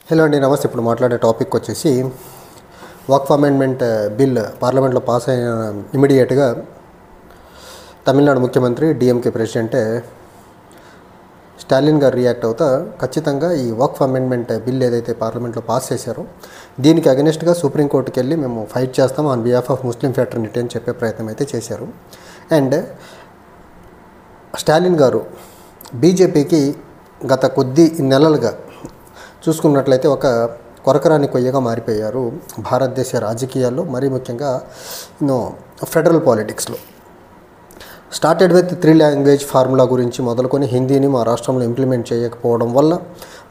Hello అండి, నమస్తే. ఇప్పుడు మాట్లాడే టాపిక్ వచ్చేసి వక్ఫ్ అమెండ్మెంట్ బిల్ పార్లమెంట్లో పాస్ అయిన ఇమీడియట్గా తమిళనాడు ముఖ్యమంత్రి డిఎంకే ప్రెసిడెంట్ స్టాలిన్ గారు రియాక్ట్ అవుతా ఖచ్చితంగా ఈ వక్ఫ్ అమెండ్మెంట్ బిల్ ఏదైతే పార్లమెంట్లో పాస్ చేశారో దీనికి అగెనిస్ట్గా సుప్రీంకోర్టుకి వెళ్ళి మేము ఫైట్ చేస్తాం on behalf of Muslim fraternity అని చెప్పే ప్రయత్నం అయితే చేశారు. అండ్ స్టాలిన్ గారు బీజేపీకి గత కొద్ది నెలలుగా చూసుకున్నట్లయితే ఒక కొరకరాని కొయ్యగా మారిపోయారు భారతదేశ రాజకీయాల్లో, మరీ ముఖ్యంగా ఫెడరల్ పాలిటిక్స్లో. స్టార్టెడ్ విత్ 3 లాంగ్వేజ్ ఫార్ములా గురించి మొదలుకొని హిందీని మా రాష్ట్రంలో ఇంప్లిమెంట్ చేయకపోవడం వల్ల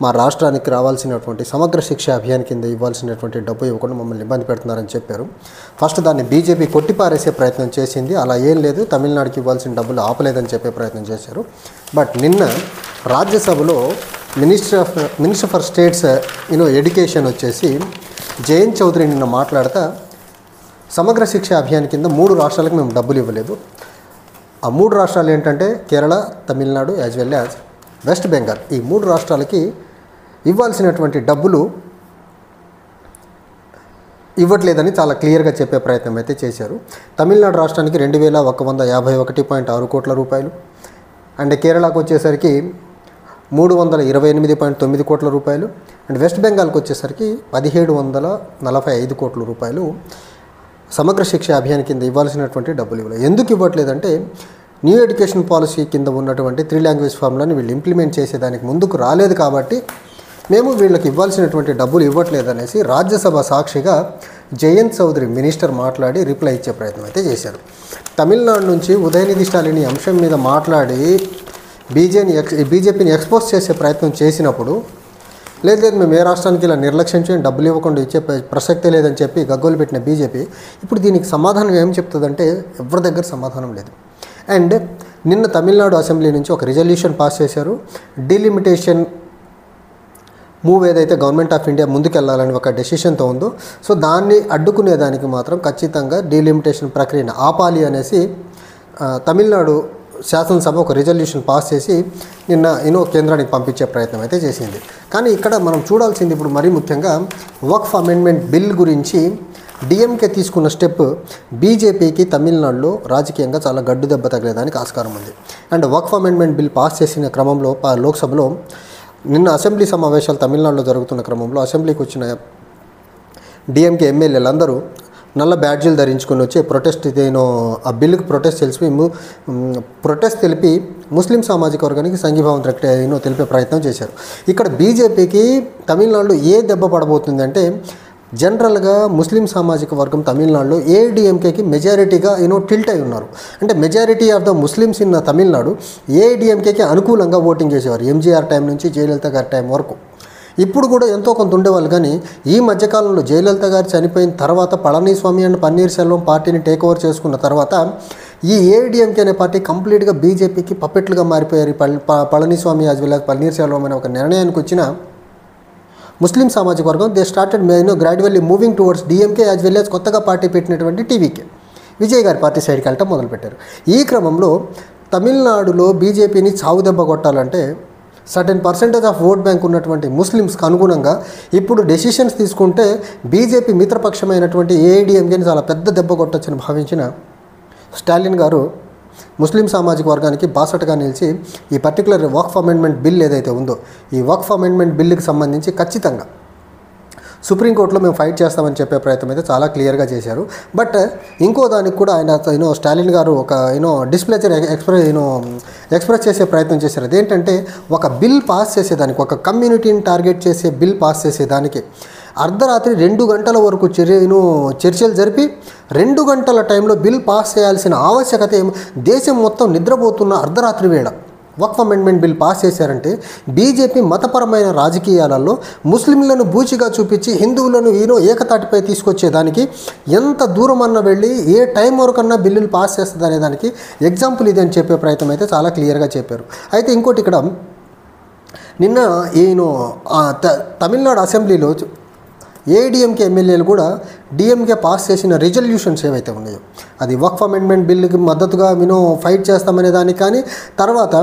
మా రాష్ట్రానికి రావాల్సినటువంటి సమగ్ర శిక్ష అభియాన్ కింద ఇవ్వాల్సినటువంటి డబ్బు ఇవ్వకుండా మమ్మల్ని ఇబ్బంది పెడుతున్నారని చెప్పారు. ఫస్ట్ దాన్ని బీజేపీ కొట్టిపారేసే ప్రయత్నం చేసింది. అలా ఏం లేదు, తమిళనాడుకి ఇవ్వాల్సిన డబ్బులు ఆపలేదని చెప్పే ప్రయత్నం చేశారు. బట్ నిన్న రాజ్యసభలో మినిస్టర్ ఫర్ స్టేట్స్ ఎడ్యుకేషన్ వచ్చేసి జయంత్ చౌదరి నిన్న మాట్లాడుతూ సమగ్ర శిక్ష అభియాన్ కింద 3 రాష్ట్రాలకు మేము డబ్బులు ఇవ్వలేదు. ఆ 3 రాష్ట్రాలు ఏంటంటే Kerala, Tamil Nadu as well as west Bengal. ఈ 3 రాష్ట్రాలకి ఇవ్వాల్సినటువంటి డబ్బులు ఇవ్వట్లేదని చాలా క్లియర్గా చెప్పే ప్రయత్నం అయితే చేశారు. తమిళనాడు రాష్ట్రానికి 2151.6 కోట్ల రూపాయలు, అండ్ కేరళకు వచ్చేసరికి 328.9 కోట్ల రూపాయలు, అండ్ వెస్ట్ బెంగాల్కి వచ్చేసరికి 1745 కోట్ల రూపాయలు సమగ్ర శిక్ష అభియాన్ కింద ఇవ్వాల్సినటువంటి డబ్బులు ఇవ్వలేదు. ఎందుకు ఇవ్వట్లేదంటే న్యూ ఎడ్యుకేషన్ పాలసీ కింద ఉన్నటువంటి 3 లాంగ్వేజ్ ఫార్ములాని వీళ్ళు ఇంప్లిమెంట్ చేసేదానికి ముందుకు రాలేదు కాబట్టి మేము వీళ్ళకి ఇవ్వాల్సినటువంటి డబ్బులు ఇవ్వట్లేదనేసి రాజ్యసభ సాక్షిగా జయంత్ చౌదరి మినిస్టర్ మాట్లాడి రిప్లై ఇచ్చే ప్రయత్నం అయితే చేశారు. తమిళనాడు నుంచి ఉదయనిధి స్టాలిన్ ఈ అంశం మీద మాట్లాడి బీజేపీని ఎక్స్పోజ్ చేసే ప్రయత్నం చేసినప్పుడు లేదు మేము ఏ రాష్ట్రానికి ఇలా నిర్లక్ష్యం చేయండి, డబ్బులు ఇవ్వకుండా ఇచ్చే ప్రసక్తే లేదని చెప్పి గగ్గోలు పెట్టిన బీజేపీ ఇప్పుడు దీనికి సమాధానం ఏం చెప్తుందంటే ఎవరి దగ్గర సమాధానం లేదు. అండ్ నిన్న తమిళనాడు అసెంబ్లీ నుంచి ఒక రిజల్యూషన్ పాస్ చేశారు. డీలిమిటేషన్ మూవ్ ఏదైతే గవర్నమెంట్ ఆఫ్ ఇండియా ముందుకెళ్లాలని ఒక డెసిషన్తో ఉందో, సో దాన్ని అడ్డుకునేదానికి మాత్రం ఖచ్చితంగా డీలిమిటేషన్ ప్రక్రియను ఆపాలి అనేసి తమిళనాడు శాసనసభ ఒక రిజల్యూషన్ పాస్ చేసి నిన్న కేంద్రానికి పంపించే ప్రయత్నం అయితే చేసింది. కానీ ఇక్కడ మనం చూడాల్సింది ఇప్పుడు మరీ ముఖ్యంగా వక్ఫ్ అమెండ్మెంట్ బిల్ గురించి డిఎంకే తీసుకున్న స్టెప్ బీజేపీకి తమిళనాడులో రాజకీయంగా చాలా గడ్డు దెబ్బ తగిలేదానికి ఆస్కారం ఉంది. And Waqf amendment bill pass చేసిన క్రమంలో లోక్సభలో నిన్న అసెంబ్లీ సమావేశాలు తమిళనాడులో జరుగుతున్న క్రమంలో అసెంబ్లీకి వచ్చిన డిఎంకే ఎమ్మెల్యేలందరూ నల్ల బ్యాడ్జీలు ధరించుకొని వచ్చి ఆ బిల్లుకి ప్రొటెస్ట్ తెలిపి ముస్లిం సామాజిక వర్గానికి సంఘీభావం తెలిపే ప్రయత్నం చేశారు. ఇక్కడ బీజేపీకి తమిళనాడులో ఏ దెబ్బ పడబోతుంది అంటే జనరల్గా ముస్లిం సామాజిక వర్గం తమిళనాడులో ఏఐడిఎంకేకి మెజారిటీగా టిల్ట్ అయి ఉన్నారు. అంటే majority of the Muslims in Tamil Nadu ఏఐడిఎంకేకి అనుకూలంగా ఓటింగ్ చేసేవారు ఎంజీఆర్ టైం నుంచి జయలలిత గారి టైం వరకు. ఇప్పుడు కూడా ఎంతో కొంత ఉండేవాళ్ళు. కానీ ఈ మధ్యకాలంలో జయలలిత గారు చనిపోయిన తర్వాత పళనిస్వామి అండ్ పన్నీర్ సెల్వం పార్టీని టేక్ ఓవర్ చేసుకున్న తర్వాత ఈ ఏఐడిఎంకే అనే పార్టీ కంప్లీట్గా బీజేపీకి పప్పెట్లుగా మారిపోయారు. Palaniswami as well as paneer Selvam అనే ఒక నిర్ణయానికి వచ్చిన ముస్లిం సామాజిక వర్గం they started gradually moving towards DMK as well as కొత్తగా పార్టీ పెట్టినటువంటి టీవీకే విజయ్ గారి పార్టీ సైడ్కి వెళ్ళటం మొదలుపెట్టారు. ఈ క్రమంలో తమిళనాడులో బీజేపీని చావు దెబ్బ కొట్టాలంటే certain percentage of vote bank ఉన్నటువంటి ముస్లిమ్స్కి అనుగుణంగా ఇప్పుడు డెసిషన్స్ తీసుకుంటే బీజేపీ మిత్రపక్షమైనటువంటి ఏఐడిఎంకేని చాలా పెద్ద దెబ్బ కొట్టొచ్చని భావించిన స్టాలిన్ గారు ముస్లిం సామాజిక వర్గానికి బాసటగా నిలిచి ఈ పర్టికులర్ వక్ఫ్ అమెండ్మెంట్ బిల్ ఏదైతే ఉందో ఈ వక్ఫ్ అమెండ్మెంట్ బిల్లుకి సంబంధించి ఖచ్చితంగా సుప్రీంకోర్టులో మేము ఫైట్ చేస్తామని చెప్పే ప్రయత్నం అయితే చాలా క్లియర్గా చేశారు. బట్ ఇంకో దానికి కూడా ఆయన స్టాలిన్ గారు ఒక డిస్ప్లేచర్ ఎక్స్ప్రెస్ చేసే ప్రయత్నం చేశారు. అదేంటంటే ఒక బిల్ పాస్ చేసేదానికి, ఒక కమ్యూనిటీని టార్గెట్ చేసే బిల్ పాస్ చేసేదానికి అర్ధరాత్రి 2 గంటల వరకు చర్చలు జరిపి 2 గంటల టైంలో బిల్ పాస్ చేయాల్సిన ఆవశ్యకత దేశం మొత్తం నిద్రపోతున్న అర్ధరాత్రి వేళ వక్ఫ్ అమెండ్మెంట్ బిల్ పాస్ చేశారంటే బీజేపీ మతపరమైన రాజకీయాలలో ముస్లింలను బూచిగా చూపించి హిందువులను ఏకతాటిపై తీసుకొచ్చేదానికి ఎంత దూరం అన్న వెళ్ళి ఏ టైం వరకన్నా బిల్లులు పాస్ చేస్తుంది అనే దానికి ఎగ్జాంపుల్ ఇది అని చెప్పే ప్రయత్నం అయితే చాలా క్లియర్గా చెప్పారు. అయితే ఇంకోటి ఇక్కడ నిన్న తమిళనాడు అసెంబ్లీలో ఏఐడిఎంకే ఎమ్మెల్యేలు కూడా డిఎంకే పాస్ చేసిన రిజల్యూషన్స్ ఏవైతే ఉన్నాయో అది వక్ఫ్ అమెండ్మెంట్ బిల్లుకి మద్దతుగా ఫైట్ చేస్తామనే దానికి కానీ తర్వాత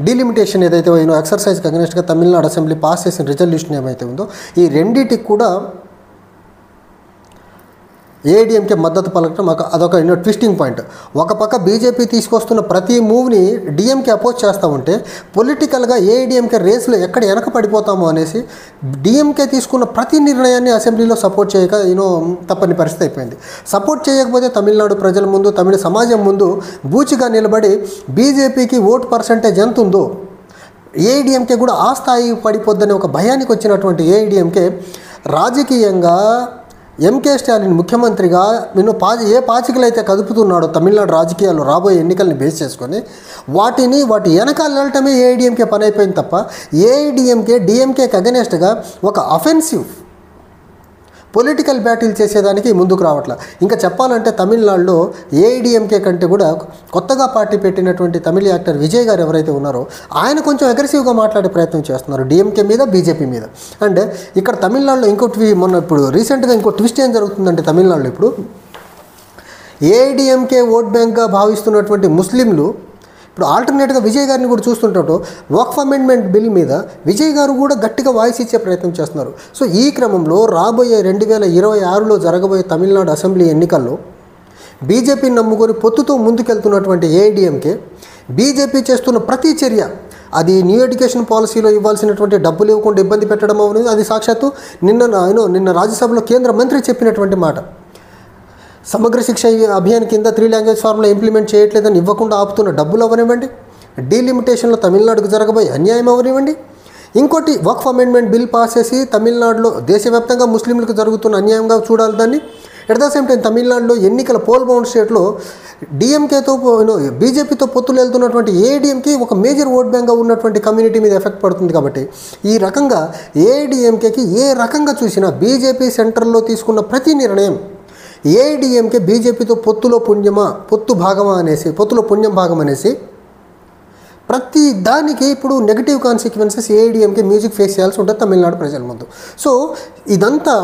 డీలిమిటేషన్ ఏదైతే ఎక్సర్సైజ్కి అగెనిస్ట్గా తమిళనాడు అసెంబ్లీ పాస్ చేసిన రిజల్యూషన్ ఏమైతే ఉందో ఈ రెండింటికి కూడా ఏఐడిఎంకే మద్దతు పలకడం అదొక ట్విస్టింగ్ పాయింట్. ఒక పక్క బీజేపీ తీసుకొస్తున్న ప్రతి మూవ్ని డిఎంకే అపోజ్ చేస్తూ ఉంటే పొలిటికల్గా ఏఐడిఎంకే రేసులో ఎక్కడ వెనక పడిపోతామో అనేసి డిఎంకే తీసుకున్న ప్రతి నిర్ణయాన్ని అసెంబ్లీలో సపోర్ట్ చేయక తప్పని పరిస్థితి అయిపోయింది. సపోర్ట్ చేయకపోతే తమిళనాడు ప్రజల ముందు, తమిళ సమాజం ముందు బూచిగా నిలబడి బీజేపీకి ఓటు పర్సంటేజ్ ఎంత ఉందో ఏఐడిఎంకే కూడా ఆ స్థాయి పడిపోద్దని ఒక భయానికి వచ్చినటువంటి ఏఐడిఎంకే రాజకీయంగా ఎంకే స్టాలిన్ ముఖ్యమంత్రిగా ఏ పాచికలైతే కదుపుతున్నాడో తమిళనాడు రాజకీయాల్లో రాబోయే ఎన్నికల్ని బేస్ చేసుకొని వాటి వెనకాల వెళ్ళటమే ఏఐడిఎంకే పని అయిపోయింది తప్ప ఏఐడిఎంకే డిఎంకేకి అగెనెస్ట్గా ఒక అఫెన్సివ్ పొలిటికల్ బ్యాటిల్ చేసేదానికి ముందుకు రావట్లా. ఇంకా చెప్పాలంటే తమిళనాడులో ఏఐడిఎంకే కంటే కూడా కొత్తగా పార్టీ పెట్టినటువంటి తమిళ యాక్టర్ విజయ్ గారు ఎవరైతే ఉన్నారో ఆయన కొంచెం అగ్రెసివ్గా మాట్లాడే ప్రయత్నం చేస్తున్నారు డిఎంకే మీద, బీజేపీ మీద. అండ్ ఇక్కడ తమిళనాడులో ఇప్పుడు రీసెంట్గా ఇంకో ట్విస్ట్ ఏం జరుగుతుందంటే తమిళనాడులో ఇప్పుడు ఏఐడిఎంకే ఓట్ బ్యాంక్గా భావిస్తున్నటువంటి ముస్లింలు ఇప్పుడు ఆల్టర్నేట్గా విజయ్ గారిని కూడా చూస్తుంటారు. వక్ఫ్ అమెండ్మెంట్ బిల్ మీద విజయ్ గారు కూడా గట్టిగా వాయిస్ ఇచ్చే ప్రయత్నం చేస్తున్నారు. సో ఈ క్రమంలో రాబోయే 2026లో జరగబోయే తమిళనాడు అసెంబ్లీ ఎన్నికల్లో బీజేపీని నమ్ముకొని పొత్తుతో ముందుకెళ్తున్నటువంటి ఏఐడిఎంకే బీజేపీ చేస్తున్న ప్రతి చర్య, అది న్యూ ఎడ్యుకేషన్ పాలసీలో ఇవ్వాల్సినటువంటి డబ్బులు ఇవ్వకుండా ఇబ్బంది పెట్టడం అనేది అది సాక్షాత్తు నిన్న రాజ్యసభలో కేంద్ర మంత్రి చెప్పినటువంటి మాట. సమగ్ర శిక్ష అభియాన్ కింద 3 లాంగ్వేజ్ ఫార్ములా ఇంప్లిమెంట్ చేయట్లేదని ఇవ్వకుండా ఆపుతున్న డబ్బులు అవనివ్వండి, డీలిమిటేషన్లో తమిళనాడుకు జరగబోయే అన్యాయం అవనివ్వండి, ఇంకోటి వక్ఫ్ అమెండ్మెంట్ బిల్ పాస్ చేసి తమిళనాడులో దేశవ్యాప్తంగా ముస్లింలకు జరుగుతున్న అన్యాయంగా చూడాలి దాన్ని. ఎట్ ద సేమ్ టైం తమిళనాడులో ఎన్నికల పోల్ బౌండ్ స్టేట్లో డిఎంకేతో బీజేపీతో పొత్తులు వెళ్తున్నటువంటి ఏఐడిఎంకే ఒక మేజర్ ఓట్ బ్యాంక్గా ఉన్నటువంటి కమ్యూనిటీ మీద ఎఫెక్ట్ పడుతుంది. కాబట్టి ఈ రకంగా ఏఐడిఎంకేకి ఏ రకంగా చూసినా బీజేపీ సెంటర్లో తీసుకున్న ప్రతి నిర్ణయం ఏఐడిఎంకే బీజేపీతో పొత్తులో పుణ్యం భాగం అనేసి ప్రతి దానికి ఇప్పుడు negative consequences AIADMK music face చేయాల్సి ఉంటుంది తమిళనాడు ప్రజల ముందు. సో ఇదంతా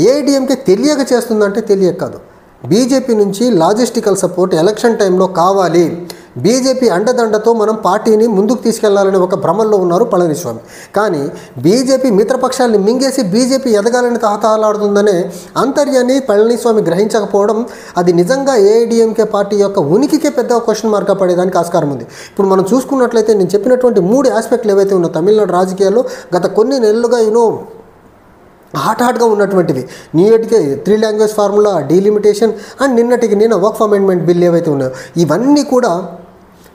ఏఐడిఎంకే తెలియక చేస్తుందంటే తెలియక కాదు. బీజేపీ నుంచి లాజిస్టికల్ సపోర్ట్ ఎలక్షన్ టైంలో కావాలి, బీజేపీ అండదండతో మనం పార్టీని ముందుకు తీసుకెళ్లాలని ఒక భ్రమల్లో ఉన్నారు పళనిస్వామి. కానీ బీజేపీ మిత్రపక్షాన్ని మింగేసి బీజేపీ ఎదగాలని తహతహలాడుతుందనే అంతర్యాన్ని పళనిస్వామి గ్రహించకపోవడం అది నిజంగా ఏఐడిఎంకే పార్టీ యొక్క ఉనికికే పెద్ద క్వశ్చన్ మార్క్గా పడేదానికి ఆస్కారం ఉంది. ఇప్పుడు మనం చూసుకున్నట్లయితే నేను చెప్పినటువంటి 3 ఆస్పెక్ట్లు ఏవైతే ఉన్నాయో తమిళనాడు రాజకీయాల్లో గత కొన్ని నెలలుగా హాట్గా ఉన్నటువంటివి న్యూ ఎడ్యుకే 3 లాంగ్వేజ్ ఫార్ములా, డీలిమిటేషన్ అండ్ నిన్న వక్ఫ్ అమెండ్మెంట్ బిల్ ఏవైతే ఉన్నాయో ఇవన్నీ కూడా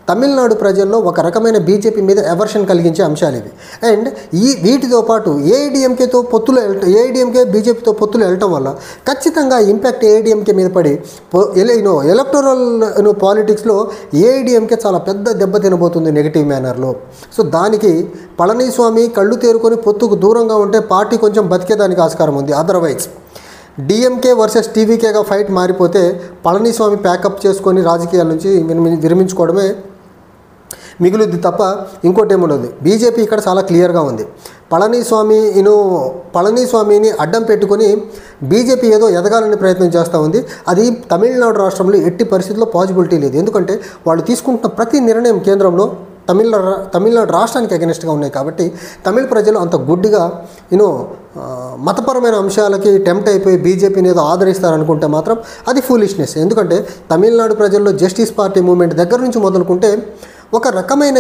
తమిళనాడు ప్రజల్లో ఒక రకమైన బీజేపీ మీద ఎవర్షన్ కలిగించే అంశాలు ఇవి. అండ్ వీటితో పాటు ఏఐడిఎంకే బీజేపీతో పొత్తులు వెళ్ళటం వల్ల ఖచ్చితంగా ఇంపాక్ట్ ఏఐడిఎంకే మీద పడి ఎలక్టోరల్ పాలిటిక్స్లో ఏఐడిఎంకే చాలా పెద్ద దెబ్బ తినబోతుంది నెగిటివ్ మేనర్లో. సో దానికి పళనిస్వామి కళ్ళు తేరుకొని పొత్తుకు దూరంగా ఉంటే పార్టీ కొంచెం బతికేదానికి ఆస్కారం ఉంది. అదర్వైజ్ డిఎంకే వర్సెస్ టీవీకేగా ఫైట్ మారిపోతే పళనిస్వామి ప్యాకప్ చేసుకొని రాజకీయాల నుంచి విరమించుకోవడమే మిగులుద్ది తప్ప ఇంకోటి ఏముండదు. బీజేపీ ఇక్కడ చాలా క్లియర్గా ఉంది. పళనిస్వామిని అడ్డం పెట్టుకొని బీజేపీ ఏదో ఎదగాలని ప్రయత్నం చేస్తూ ఉంది. అది తమిళనాడు రాష్ట్రంలో ఎట్టి పరిస్థితుల్లో పాసిబిలిటీ లేదు. ఎందుకంటే వాళ్ళు తీసుకుంటున్న ప్రతి నిర్ణయం కేంద్రంలో తమిళనాడు రాష్ట్రానికి అగెనిస్ట్గా ఉన్నాయి. కాబట్టి తమిళ ప్రజలు అంత గుడ్డిగా మతపరమైన అంశాలకి టెంప్ట్ అయిపోయి బీజేపీని ఏదో ఆదరిస్తారనుకుంటే మాత్రం అది ఫూలిష్నెస్. ఎందుకంటే తమిళనాడు ప్రజల్లో జస్టిస్ పార్టీ మూవ్మెంట్ దగ్గర నుంచి మొదలుకుంటే ఒక రకమైన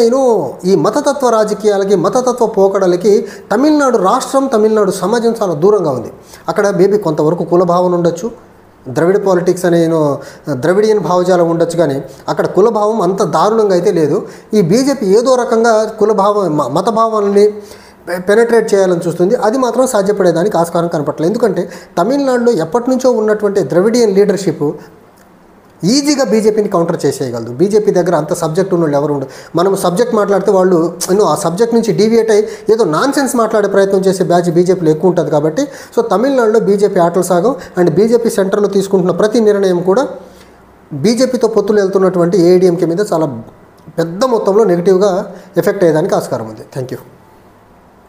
ఈ మతతత్వ రాజకీయాలకి, మతతత్వ పోకడలకి తమిళనాడు రాష్ట్రం, తమిళనాడు సమాజం చాలా దూరంగా ఉంది. అక్కడ మేబీ కొంతవరకు కుల భావన ఉండొచ్చు, ద్రవిడ పాలిటిక్స్ అనే ద్రవిడియన్ భావజాలం ఉండొచ్చు, కానీ అక్కడ కులభావం అంత దారుణంగా అయితే లేదు. ఈ బీజేపీ ఏదో రకంగా మత భావాలని పెనట్రేట్ చేయాలని చూస్తుంది. అది మాత్రం సాధ్యపడేదానికి ఆస్కారం కనపట్లేదు. ఎందుకంటే తమిళనాడులో ఎప్పటి నుంచో ఉన్నటువంటి ద్రవిడియన్ లీడర్షిప్ ఈజీగా బీజేపీని కౌంటర్ చేసేయగలదు. బీజేపీ దగ్గర అంత సబ్జెక్ట్ ఉన్న వాళ్ళు ఎవరు ఉండరు. మనం సబ్జెక్ట్ మాట్లాడితే వాళ్ళు ఆ సబ్జెక్ట్ నుంచి డీవియేట్ అయ్యి ఏదో నాన్సెన్స్ మాట్లాడే ప్రయత్నం చేసే బ్యాచ్ బీజేపీలో ఎక్కువ ఉంటుంది. కాబట్టి సో తమిళనాడులో బీజేపీ ఆటలు సాగం. అండ్ బీజేపీ సెంటర్లో తీసుకుంటున్న ప్రతి నిర్ణయం కూడా బీజేపీతో పొత్తులు వెళ్తున్నటువంటి ఏఐడిఎంకే మీద చాలా పెద్ద మొత్తంలో నెగిటివ్గా ఎఫెక్ట్ అయ్యేదానికి ఆస్కారం ఉంది. Thank you.